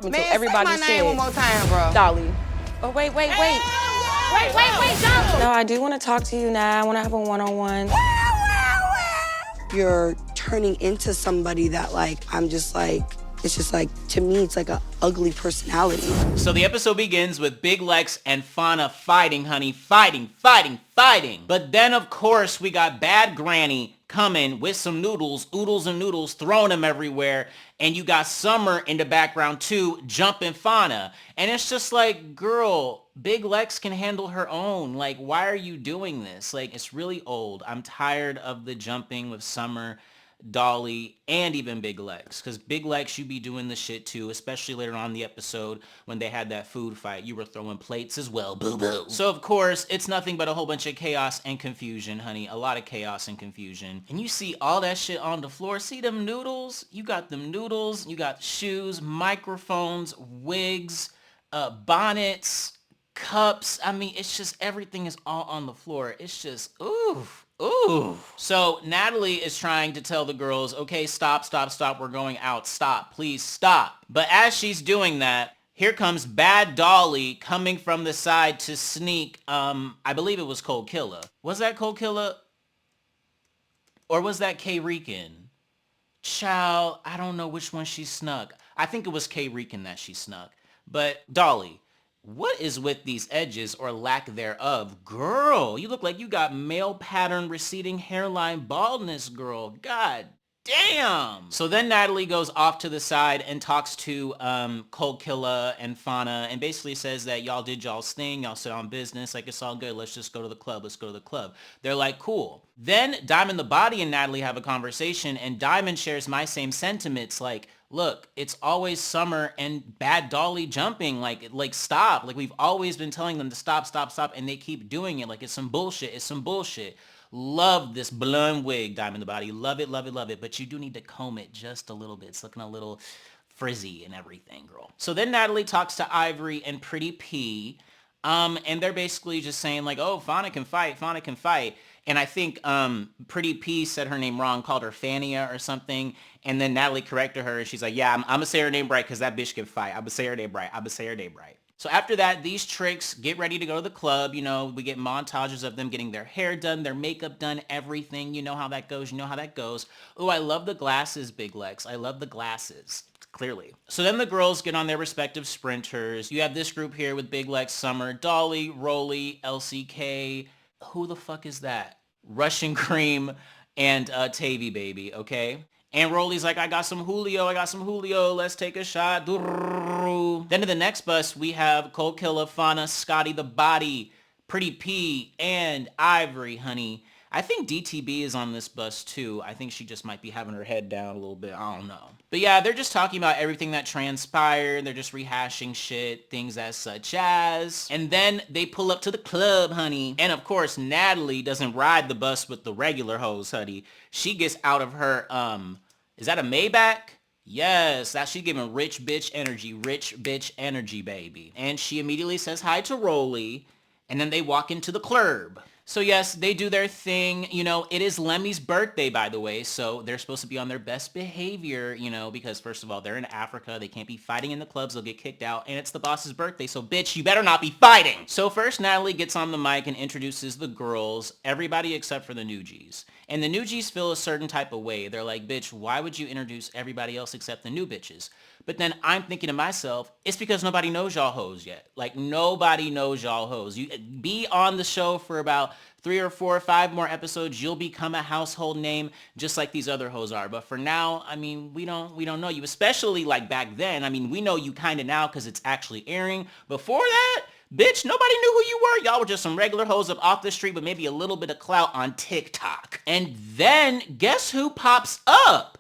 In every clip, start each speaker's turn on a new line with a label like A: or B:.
A: until
B: Man,
A: everybody
B: say my
A: said,
B: name one more time, bro.
A: Dolly. Oh, wait.
B: Wait, Dolly.
A: No, I do want to talk to you now. I want to have a one-on-one.
C: You're turning into somebody that, like, I'm just like, it's just like, to me, it's like a ugly personality.
D: So the episode begins with Big Lex and Fauna fighting, honey. Fighting. But then, of course, we got Bad Granny coming with some noodles, oodles and noodles, throwing them everywhere. And you got Summer in the background, too, jumping Fauna. And it's just like, girl, Big Lex can handle her own. Like, why are you doing this? Like, it's really old. I'm tired of the jumping with Summer, Dolly, and even Big Lex. Because Big Lex, you be doing the shit too, especially later on in the episode when they had that food fight. You were throwing plates as well, boo-boo. So, of course, it's nothing but a whole bunch of chaos and confusion, honey. A lot of chaos and confusion. And you see all that shit on the floor. See them noodles? You got them noodles. You got shoes, microphones, wigs, bonnets, cups. I mean, it's just everything is all on the floor. It's just, ooh. So Natalie is trying to tell the girls, okay, stop. We're going out. Stop. Please stop. But as she's doing that, here comes Bad Dolly coming from the side to sneak. I believe it was Cold Killer. Was that Cold Killer? Or was that K Rican? Child, I don't know which one she snuck. I think it was K Rican that she snuck. But Dolly, what is with these edges or lack thereof? Girl, you look like you got male pattern receding hairline baldness, girl. God damn. So then Natalie goes off to the side and talks to Cold Killer and Fauna and basically says that y'all did y'all's thing. Y'all sit on business. Like, it's all good. Let's just go to the club. They're like, cool. Then Diamond the Body and Natalie have a conversation and Diamond shares my same sentiments. Like, look, it's always Summer and Bad Dolly jumping. Like stop. Like, we've always been telling them to stop. And they keep doing it. Like, it's some bullshit. Love this blonde wig, Diamond the Body. Love it. But you do need to comb it just a little bit. It's looking a little frizzy and everything, girl. So then Natalie talks to Ivory and Pretty P. And they're basically just saying like, oh, Fauna can fight. And I think Pretty P said her name wrong, called her Fania or something. And then Natalie corrected her and she's like, yeah, I'm going to say her name right because that bitch can fight. I'm going to say her name right. So after that, these tricks get ready to go to the club. You know, we get montages of them getting their hair done, their makeup done, everything. You know how that goes. Oh, I love the glasses, Big Lex. I love the glasses. Clearly. So then the girls get on their respective sprinters. You have this group here with Big Lex, Summer, Dolly, Rolly, LCK. Who the fuck is that? Russian Cream and Tavy Baby, okay? And Rolly's like, I got some Julio. Let's take a shot. Then to the next bus, we have Cold Killer, Fauna, Scotty the Body, Pretty P, and Ivory, honey. I think DTB is on this bus too. I think she just might be having her head down a little bit. I don't know. But yeah, they're just talking about everything that transpired. They're just rehashing shit, things as such as. And then they pull up to the club, honey. And of course, Natalie doesn't ride the bus with the regular hoes, honey. She gets out of her, is that a Maybach? Yes, that's she giving rich bitch energy, baby. And she immediately says hi to Rolly. And then they walk into the club. So yes, they do their thing. You know, it is Lemmy's birthday, by the way. So they're supposed to be on their best behavior, you know, because first of all, they're in Africa. They can't be fighting in the clubs. They'll get kicked out. And it's the boss's birthday. So bitch, you better not be fighting. So first, Natalie gets on the mic and introduces the girls, everybody except for the new Gs. And the new Gs feel a certain type of way. They're like, bitch, why would you introduce everybody else except the new bitches? But then I'm thinking to myself, it's because nobody knows y'all hoes yet. Like, nobody knows y'all hoes. You be on the show for about 3 or 4 or 5 more episodes, you'll become a household name just like these other hoes are. But for now, I mean, we don't know you, especially like back then. I mean, we know you kind of now because it's actually airing. Before that, bitch, nobody knew who you were. Y'all were just some regular hoes up off the street with maybe a little bit of clout on TikTok. And then guess who pops up?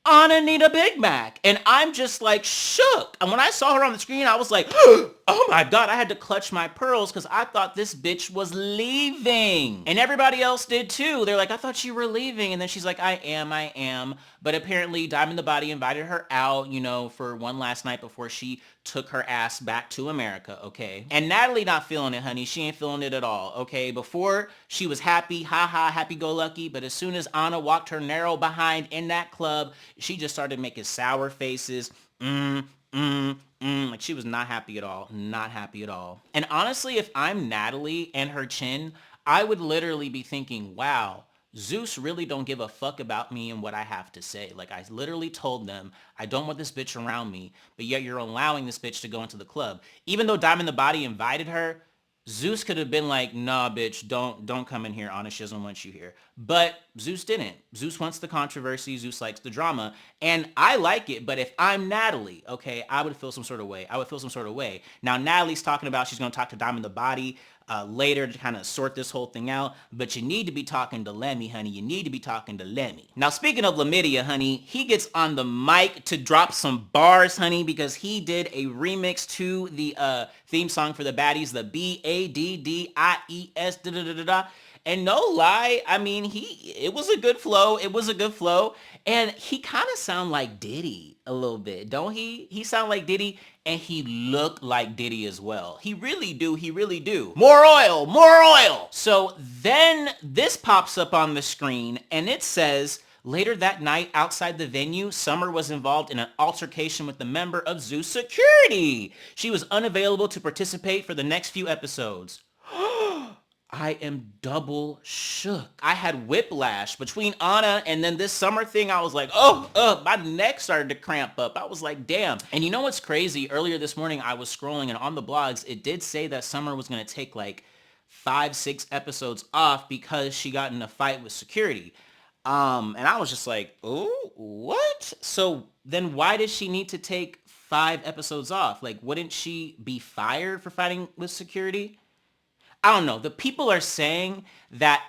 D: Anita Big Mac. And I'm just like shook. And when I saw her on the screen, I was like, oh my God, I had to clutch my pearls because I thought this bitch was leaving. And everybody else did too. They're like, I thought you were leaving. And then she's like, I am. But apparently Diamond the Body invited her out, you know, for one last night before she took her ass back to America, okay? And Natalie not feeling it, honey. She ain't feeling it at all, okay? Before, she was happy, happy-go-lucky, but as soon as Anna walked her narrow behind in that club, she just started making sour faces. like she was not happy at all. Not happy at all. And honestly, if I'm Natalie and her chin, I would literally be thinking, wow, Zeus really don't give a fuck about me and what I have to say. Like, I literally told them, I don't want this bitch around me, but yet you're allowing this bitch to go into the club. Even though Diamond the Body invited her, Zeus could have been like, nah, bitch, don't come in here. Honest, she doesn't want you here. But Zeus didn't. Zeus wants the controversy. Zeus likes the drama. And I like it. But if I'm Natalie, okay, I would feel some sort of way. I would feel some sort of way. Now, Natalie's talking about she's going to talk to Diamond the Body later to kind of sort this whole thing out. But you need to be talking to Lemmy, honey. You need to be talking to Lemmy. Now, speaking of Lamidia, honey, he gets on the mic to drop some bars, honey, because he did a remix to the theme song for the Baddies, the Baddies, da-da-da-da. And no lie, I mean, it was a good flow. It was a good flow. And he kind of sound like Diddy a little bit, don't he? He sound like Diddy, and he looked like Diddy as well. He really do. He really do. More oil, more oil. So then this pops up on the screen, and it says, later that night outside the venue, Summer was involved in an altercation with a member of Zeus Security. She was unavailable to participate for the next few episodes. I am double shook. I had whiplash between Anna and then this Summer thing. I was like, my neck started to cramp up. I was like, damn. And you know what's crazy? Earlier this morning, I was scrolling and on the blogs, it did say that Summer was going to take like 5-6 episodes off because she got in a fight with security. And I was just like, oh, what? So then why did she need to take 5 episodes off? Like, wouldn't she be fired for fighting with security? I don't know. The people are saying that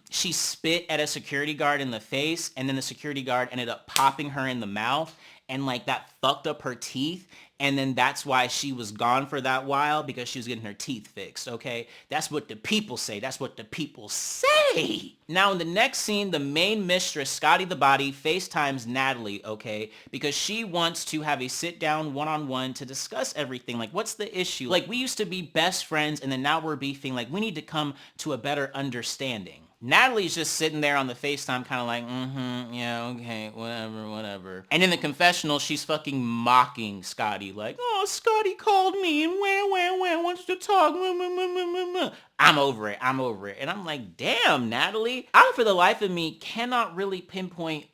D: she spit at a security guard in the face, and then the security guard ended up popping her in the mouth, and like that fucked up her teeth. And then that's why she was gone for that while, because she was getting her teeth fixed, okay? That's what the people say. That's what the people say. Now, in the next scene, the main mistress, Scotty the Body, FaceTimes Natalie, okay? Because she wants to have a sit-down one-on-one to discuss everything. Like, what's the issue? Like, we used to be best friends, and then now we're beefing. Like, we need to come to a better understanding. Natalie's just sitting there on the FaceTime kind of like, yeah, okay, whatever. And in the confessional, she's fucking mocking Scotty. Like, oh, Scotty called me and wants to talk. I'm over it. And I'm like, damn, Natalie. I, for the life of me, cannot really pinpoint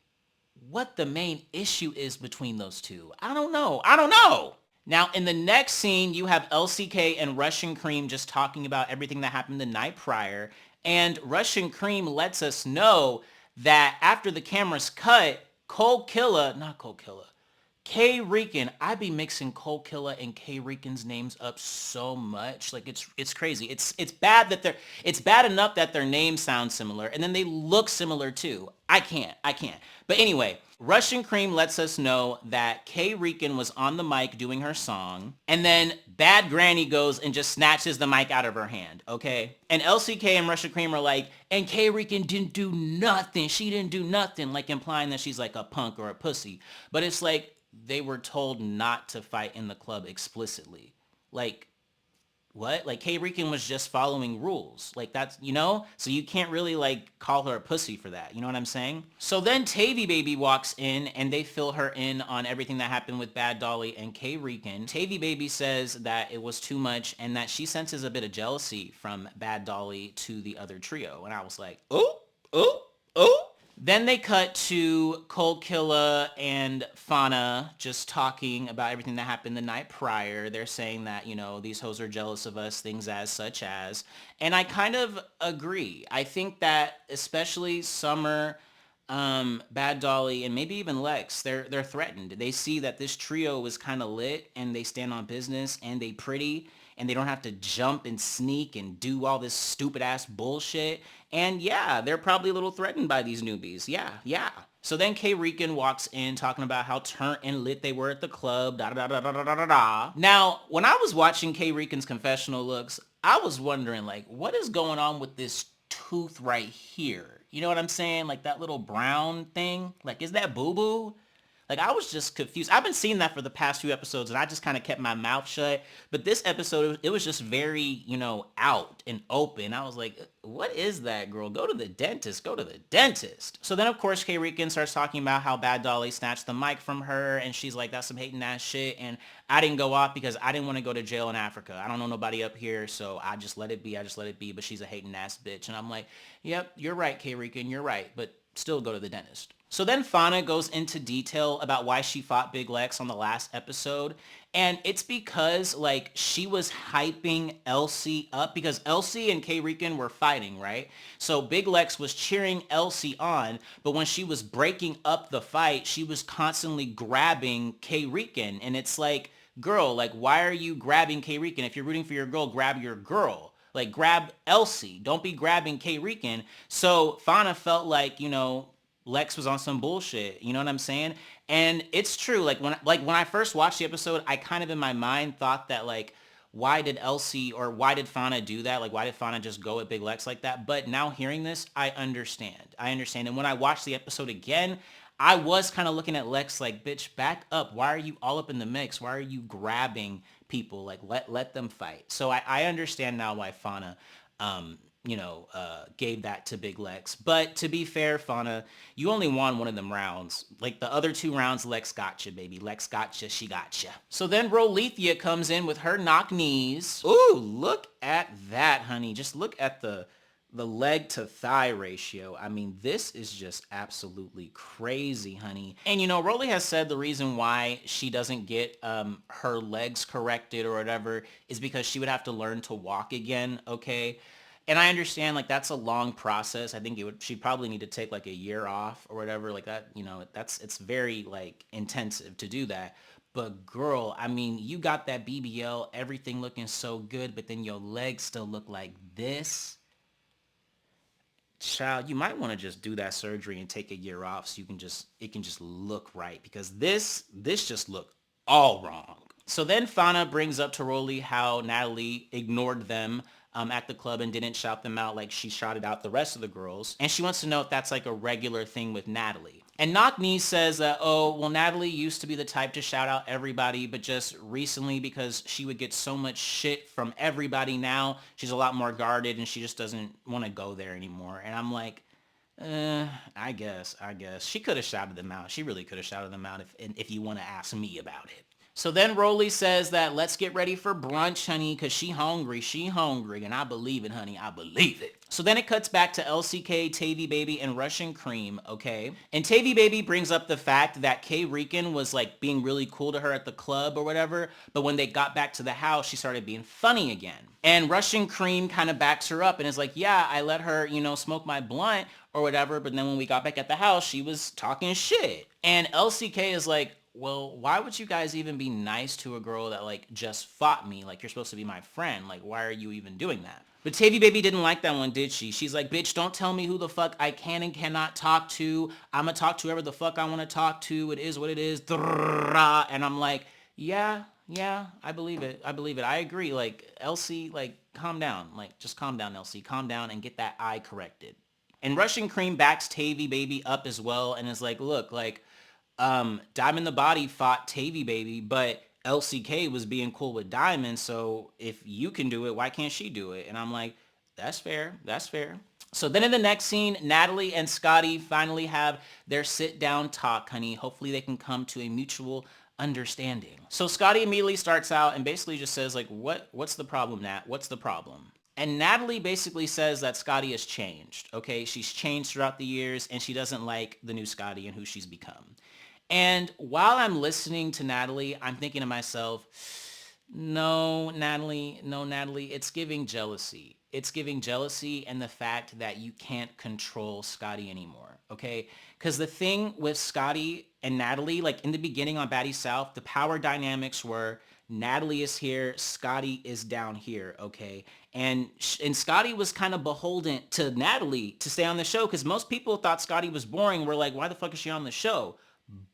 D: what the main issue is between those two. I don't know. Now, in the next scene, you have LCK and Russian Cream just talking about everything that happened the night prior. And Russian Cream lets us know that after the cameras cut, K-Rican, I be mixing Cole Killa and K-Rican's names up so much. Like, it's crazy. It's bad enough that their names sound similar, and then they look similar too. I can't. But anyway, Russian Cream lets us know that K-Rican was on the mic doing her song, and then Bad Granny goes and just snatches the mic out of her hand, okay? And LCK and Russian Cream are like, and K-Rican didn't do nothing. She didn't do nothing, like implying that she's like a punk or a pussy. But it's like they were told not to fight in the club explicitly. Like, what? Like, K-Rican was just following rules. Like, that's, you know? So you can't really, like, call her a pussy for that. You know what I'm saying? So then Tavy Baby walks in, and they fill her in on everything that happened with Bad Dolly and K-Rican. Tavy Baby says that it was too much, and that she senses a bit of jealousy from Bad Dolly to the other trio. And I was like, oh. Then they cut to Cold Killa and Fauna just talking about everything that happened the night prior. They're saying that, you know, these hoes are jealous of us, things as such as. And I kind of agree. I think that especially Summer, Bad Dolly, and maybe even Lex, they're threatened. They see that this trio is kind of lit, and they stand on business, and they pretty, and they don't have to jump and sneak and do all this stupid ass bullshit. And yeah, they're probably a little threatened by these newbies. Yeah. So then K-Rican walks in talking about how turnt and lit they were at the club, da-da-da-da-da-da-da-da. Now, when I was watching K-Rican's confessional looks, I was wondering, like, what is going on with this tooth right here? You know what I'm saying? Like that little brown thing? Like, is that boo-boo? Like, I was just confused. I've been seeing that for the past few episodes, and I just kind of kept my mouth shut. But this episode, it was just very, out and open. I was like, what is that, girl? Go to the dentist. Go to the dentist. So then, of course, K-Rican starts talking about how Bad Dolly snatched the mic from her, and she's like, that's some hating ass shit, and I didn't go off because I didn't want to go to jail in Africa. I don't know nobody up here, so I just let it be. But she's a hating ass bitch. And I'm like, yep, you're right, K-Rican, you're right, but still go to the dentist. So then Fauna goes into detail about why she fought Big Lex on the last episode. And it's because, like, she was hyping Elsie up because Elsie and K-Rican were fighting, right? So Big Lex was cheering Elsie on, but when she was breaking up the fight, she was constantly grabbing K-Rican. And it's like, girl, like, why are you grabbing K-Rican? If you're rooting for your girl, grab your girl. Like, grab Elsie. Don't be grabbing K-Rican. So Fauna felt like, Lex was on some bullshit. You know what I'm saying? And it's true. Like when I first watched the episode, I kind of in my mind thought that, like, why did Elsie or why did Fauna do that? Like, why did Fauna just go at Big Lex like that? But now hearing this, I understand. And when I watched the episode again, I was kind of looking at Lex like, bitch, back up. Why are you all up in the mix? Why are you grabbing people? Like, let them fight. So I understand now why Fauna, gave that to Big Lex. But to be fair, Fauna, you only won one of them rounds. Like, the other 2 rounds, Lex gotcha, baby. Lex gotcha, she gotcha. So then Rolethia comes in with her knock knees. Ooh, look at that, honey. Just look at the leg to thigh ratio. I mean, this is just absolutely crazy, honey. And Rolly has said the reason why she doesn't get her legs corrected or whatever is because she would have to learn to walk again, okay? And I understand, like, that's a long process. I think she'd probably need to take, like, a year off or whatever, like that, it's very, like, intensive to do that. But girl, I mean, you got that BBL, everything looking so good, but then your legs still look like this. Child, you might want to just do that surgery and take a year off so it can just look right, because this just looked all wrong. So then Fauna brings up to Rolly how Natalie ignored them at the club and didn't shout them out like she shouted out the rest of the girls. And she wants to know if that's like a regular thing with Natalie. And Knock Knee says that, oh, well, Natalie used to be the type to shout out everybody, but just recently, because she would get so much shit from everybody now, she's a lot more guarded and she just doesn't want to go there anymore. And I'm like, I guess. She could have shouted them out. She really could have shouted them out if you want to ask me about it. So then Rolly says that let's get ready for brunch, honey, because she hungry, and I believe it, honey, I believe it. So then it cuts back to LCK, Tavy Baby, and Russian Cream, okay? And Tavy Baby brings up the fact that K-Rican was like being really cool to her at the club or whatever, but when they got back to the house, she started being funny again. And Russian Cream kind of backs her up and is like, yeah, I let her, smoke my blunt or whatever, but then when we got back at the house, she was talking shit. And LCK is like, well, why would you guys even be nice to a girl that, like, just fought me? Like, you're supposed to be my friend. Like, why are you even doing that? But Tavy Baby didn't like that one, did she? She's like, bitch, don't tell me who the fuck I can and cannot talk to. I'm gonna talk to whoever the fuck I want to talk to. It is what it is. And I'm like, yeah, I believe it. I agree. Like, Elsie, like, calm down. Like, just calm down, Elsie. Calm down and get that eye corrected. And Russian Cream backs Tavy Baby up as well and is like, look, like, Diamond the Body fought Tavy Baby, but LCK was being cool with Diamond, so if you can do it, why can't she do it? And I'm like, that's fair. So then in the next scene, Natalie and Scotty finally have their sit-down talk, honey. Hopefully they can come to a mutual understanding. So Scotty immediately starts out and basically just says, like, what's the problem, Nat? What's the problem? And Natalie basically says that Scotty has changed, okay? She's changed throughout the years, and she doesn't like the new Scotty and who she's become. And while I'm listening to Natalie, I'm thinking to myself, no, Natalie, it's giving jealousy. It's giving jealousy and the fact that you can't control Scotty anymore, okay? Because the thing with Scotty and Natalie, like in the beginning on Baddie South, the power dynamics were Natalie is here, Scotty is down here, okay? And Scotty was kind of beholden to Natalie to stay on the show because most people thought Scotty was boring. We're like, why the fuck is she on the show?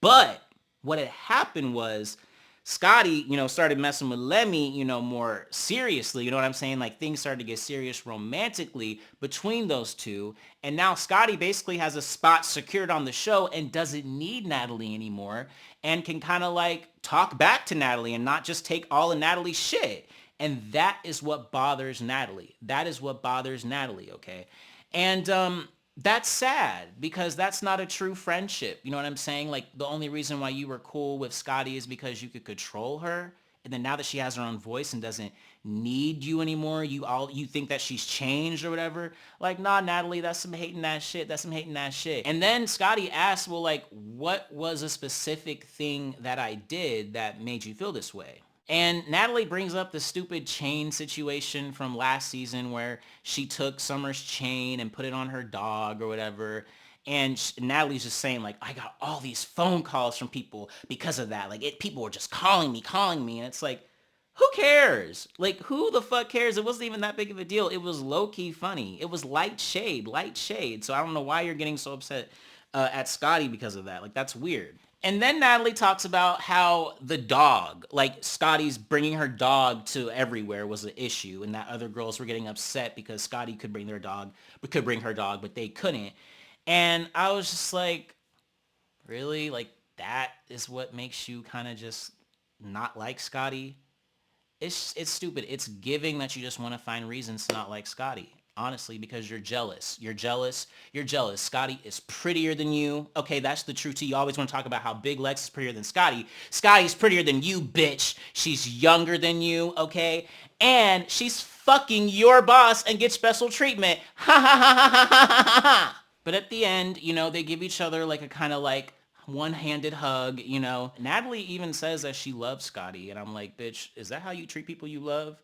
D: But what had happened was Scotty, you know, started messing with Lemmy, you know, more seriously. You know what I'm saying? Like, things started to get serious romantically between those two. And now Scotty basically has a spot secured on the show and doesn't need Natalie anymore and can kind of like talk back to Natalie and not just take all of Natalie's shit. And that is what bothers Natalie. That is what bothers Natalie, okay? And that's sad because that's not a true friendship. You know what I'm saying? Like, the only reason why you were cool with Scotty is because you could control her. And then now that she has her own voice and doesn't need you anymore, you think that she's changed or whatever. Like, nah, Natalie, that's some hating ass shit. That's some hating ass shit. And then Scotty asks, well, like, what was a specific thing that I did that made you feel this way? And Natalie brings up the stupid chain situation from last season where she took Summer's chain and put it on her dog or whatever. And Natalie's just saying, like, I got all these phone calls from people because of that. Like, people were just calling me. And it's like, who cares? Like, who the fuck cares? It wasn't even that big of a deal. It was low-key funny. It was light shade. So I don't know why you're getting so upset at Scotty because of that. Like, that's weird. And then Natalie talks about how the dog, like Scotty's bringing her dog to everywhere was an issue, and that other girls were getting upset because Scotty could bring her dog, but they couldn't. And I was just like, really? Like, that is what makes you kind of just not like Scotty? It's stupid. It's giving that you just want to find reasons to not like Scotty. Honestly, because you're jealous. You're jealous. Scotty is prettier than you. Okay, that's the truth. You always want to talk about how Big Lex is prettier than Scotty. Scotty's prettier than you, bitch. She's younger than you, okay? And she's fucking your boss and gets special treatment. Ha ha ha ha ha ha ha ha. But at the end, you know, they give each other like a kind of like one-handed hug, you know. Natalie even says that she loves Scotty. And I'm like, bitch, is that how you treat people you love?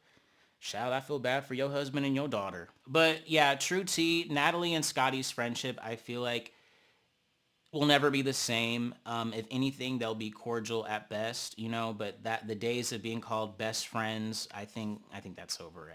D: Child, I feel bad for your husband and your daughter. But yeah, true tea, Natalie and Scotty's friendship, I feel like, will never be the same. If anything, they'll be cordial at best, you know, but that the days of being called best friends, I think that's over.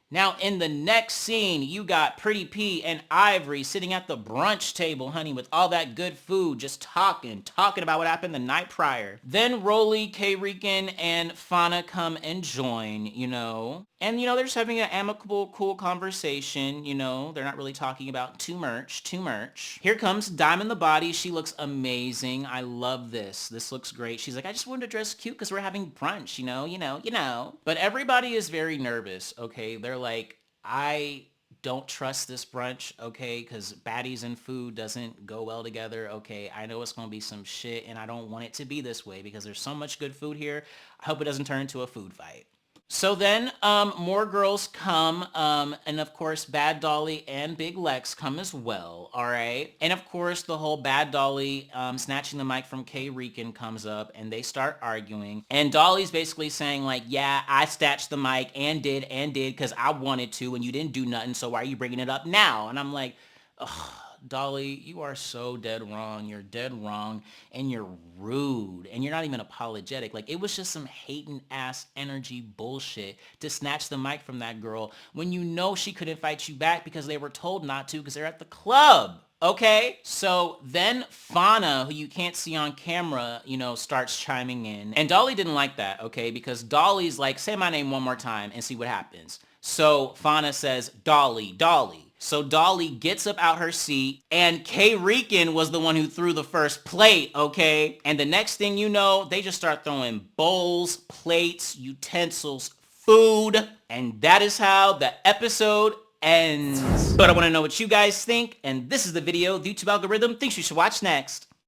D: Now, in the next scene, you got Pretty P and Ivory sitting at the brunch table, honey, with all that good food, just talking about what happened the night prior. Then Rolly, K-Rican, and Fauna come and join, you know. And, you know, they're just having an amicable, cool conversation, you know. They're not really talking about too much. Here comes Diamond the Body. She looks amazing. I love this. This looks great. She's like, I just wanted to dress cute because we're having brunch, you know. But everybody is very nervous, okay? They're like, I don't trust this brunch, okay? Because baddies and food doesn't go well together, okay? I know it's going to be some shit, and I don't want it to be this way because there's so much good food here. I hope it doesn't turn into a food fight. So then more girls come, and of course Bad Dolly and Big Lex come as well, all right? And of course the whole Bad Dolly snatching the mic from K-Rican comes up, and they start arguing. And Dolly's basically saying like, yeah, I snatched the mic and did because I wanted to, and you didn't do nothing, so why are you bringing it up now? And I'm like, ugh. Dolly, you are so dead wrong. You're dead wrong, and you're rude, and you're not even apologetic. Like, it was just some hating ass energy bullshit to snatch the mic from that girl when you know she couldn't fight you back because they were told not to because they're at the club. Okay, so then Fauna, who you can't see on camera, you know, starts chiming in. And Dolly didn't like that, okay, because Dolly's like, say my name one more time and see what happens. So Fauna says, Dolly, Dolly. So Dolly gets up out her seat, and K-Rican was the one who threw the first plate, okay? And the next thing you know, they just start throwing bowls, plates, utensils, food, and that is how the episode ends. But I want to know what you guys think, and this is the video the YouTube algorithm thinks you should watch next.